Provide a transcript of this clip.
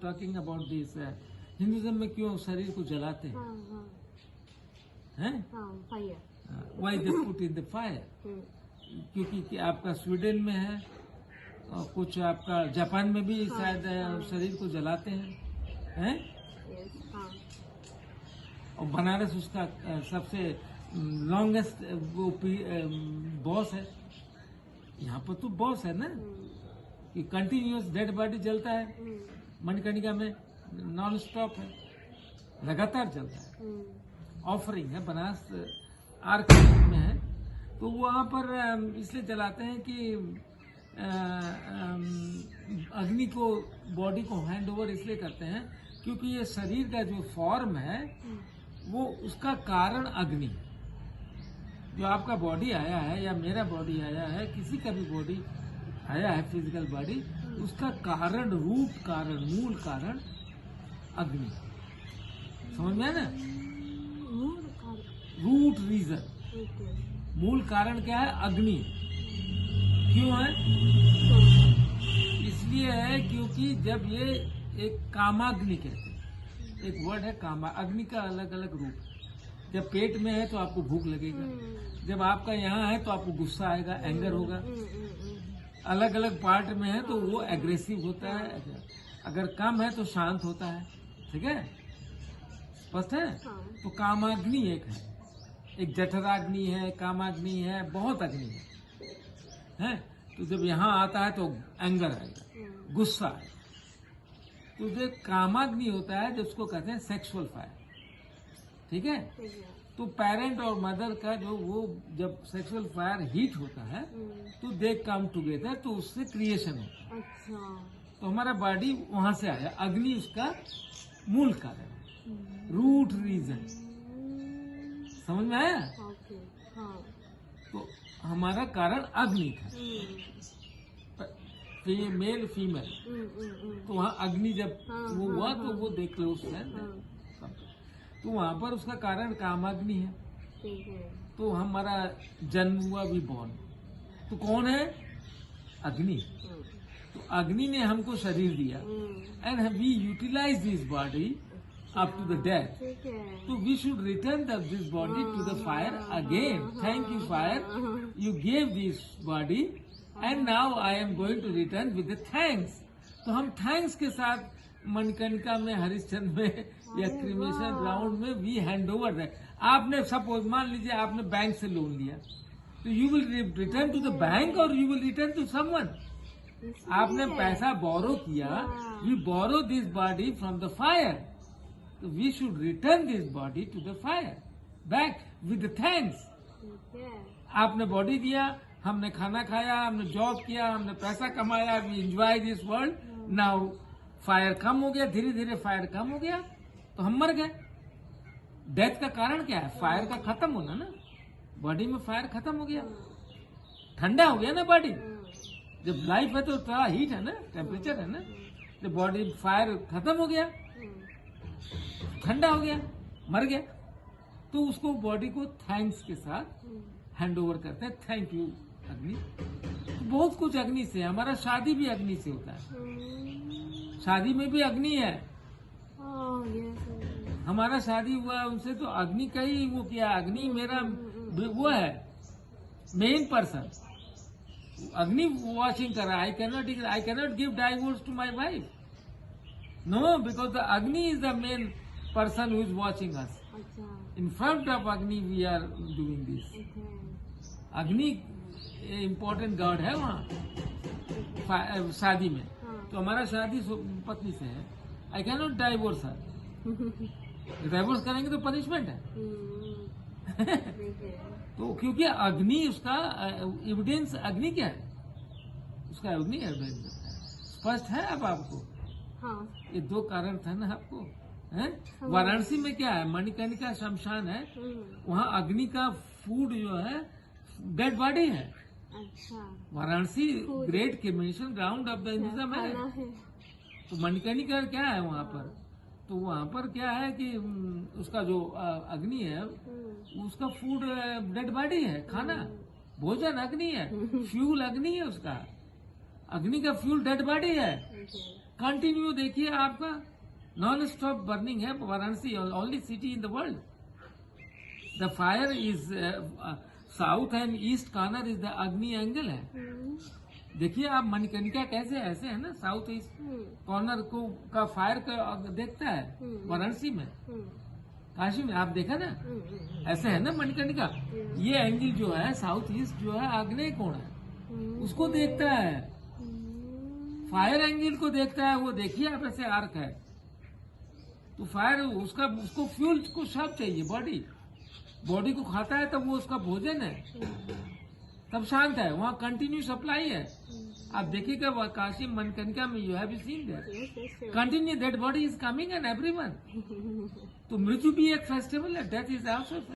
Talking about this Hinduism में क्यों शरीर को जलाते हैं? हैं? Why they put in the fire? क्योंकि आपका स्वीडन में है और कुछ आपका जापान में भी शायद शरीर को जलाते हैं। और बनारस उसका सबसे लॉन्गेस्ट वो बॉस है। यहाँ पर तो बॉस है ना कि कंटिन्यूअस डेड बॉडी जलता है मणिकर्णिका में, नॉन स्टॉप है, लगातार चलता है। ऑफरिंग है, बनारस आर्क में है, तो वहाँ पर इसलिए जलाते हैं कि अग्नि को, बॉडी को हैंड ओवर इसलिए करते हैं क्योंकि ये शरीर का जो फॉर्म है वो उसका कारण अग्नि है। जो आपका बॉडी आया है या मेरा बॉडी आया है, किसी का भी बॉडी आया है, फिजिकल बॉडी, उसका कारण, रूट कारण, मूल कारण अग्नि। समझ में आया ना? रूट रीजन, मूल कारण क्या है? अग्नि। क्यों है? इसलिए है क्योंकि जब ये एक कामाग्नि कहते हैं, एक वर्ड है कामा, अग्नि का अलग अलग रूप। जब पेट में है तो आपको भूख लगेगा, जब आपका यहाँ है तो आपको गुस्सा आएगा, एंगर होगा। अलग अलग पार्ट में है तो वो एग्रेसिव होता है, अगर कम है तो शांत होता है। ठीक है, स्पष्ट है? तो कामाग्नि एक है, एक जठराग्नि है, कामाग्नि है, बहुत अग्नि है। तो जब यहाँ आता है तो एंगर आएगा, गुस्सा आएगा। तो जो कामाग्नि होता है, जिसको कहते हैं सेक्सुअल फायर। ठीक है, तो पेरेंट और मदर का जो वो जब सेक्सुअल फायर हीट होता है तो दे कम टुगेदर, तो उससे क्रिएशन होता है। तो हमारा बॉडी वहां से आया, अग्नि उसका मूल कारण, रूट रीजन। समझ में आया? तो हमारा कारण अग्नि था, मेल फीमेल। तो वहाँ अग्नि जब वो हुआ तो वो देख लो उसमें, तो वहाँ पर उसका कारण कामाग्नि है। तो हमारा जन्म हुआ, भी बॉर्न, तो कौन है? अग्नि। तो अग्नि ने हमको शरीर दिया and we utilize this body up to the death. So we should return this body to the fire again. Thank you, fire. You gave this body and now I am going to return with the thanks. तो हम thanks के साथ मणिकर्णिका में, हरिश्चंद्र में या cremation ground में we hand over है। आपने सपोज मान लीजिए आपने बैंक से लोन लिया, तो you will return to the bank और you will return to someone. आपने पैसा बोरो किया, we borrow this body from the fire, so we should return this body to the fire back with the thanks. आपने body दिया, हमने खाना खाया, हमने जॉब किया, हमने पैसा कमाया, we enjoy this world. now fire कम हो गया, धीरे धीरे फायर कम हो गया तो हम मर गए। डेथ का कारण क्या है? फायर का खत्म होना ना। बॉडी में फायर खत्म हो गया, ठंडा हो गया ना बॉडी। जब लाइफ है तो थोड़ा हीट है ना, टेम्परेचर है ना। जब बॉडी फायर खत्म हो गया, ठंडा हो गया, मर गया, तो उसको बॉडी को थैंक्स के साथ हैंड ओवर करते हैं। थैंक यू अग्नि। तो बहुत कुछ अग्नि से, हमारा शादी भी अग्नि से होता है, शादी में भी अग्नि है। हमारा शादी हुआ उनसे तो अग्नि का ही वो किया। अग्नि मेरा वो है मेन पर्सन, अग्नि वॉचिंग कर रहा है। I cannot give divorce to my wife, no, because the Agni is the main person who is watching us. In front of Agni we are doing this. Agni important god है वहाँ शादी में। तो हमारा शादी पत्नी से है। I cannot divorce her. Divorce करेंगे तो पनिशमेंट है। तो क्योंकि अग्नि उसका एविडेंस, अग्नि क्या है उसका? अग्नि एविडेंस स्पष्ट है अब आपको? हाँ। ये दो कारण था ना आपको, हैं? वाराणसी में क्या है? मणिकर्णिका शमशान है, वहाँ अग्नि का फूड जो है डेड बॉडी है। अच्छा। Varanasi great cremation ground of the Hinduism है। तो मणिकर्णिका क्या है वहाँ पर? तो वहाँ पर क्या है कि उसका जो अग्नि है उसका फूड डेड बॉडी है, खाना भोजन अग्नि है, फ्यूल अग्नि है उसका। अग्नि का फ्यूल डेड बॉडी है। कंटिन्यू देखिए आपका नॉन स्टॉप बर्निंग है Varanasi, only city in the world. The fire is south and east corner is the अग्नि एंगल है। देखिए आप मणिकर्णिका कैसे ऐसे है ना, साउथ ईस्ट कॉर्नर को का फायर का देखता है वाराणसी में, काशी में आप देखा ना, ऐसे है ना मणिकर्णिका। ये एंगल जो है साउथ ईस्ट जो है आग्नेय कोण है, उसको देखता है, फायर एंगल को देखता है। वो देखिए आप ऐसे आर्क है, तो फायर उसको फ्यूल को सब चाहिए, बॉडी को खाता है तब वो उसका भोजन है, तब शांत है, वहाँ कंटिन्यू सप्लाई है। आप देखिएगा काशी मणिकर्णिका में you have seen that continue that body is coming and everyone. तो मृत्यु भी एक फेस्टिवल है, डेथ इज आल्सो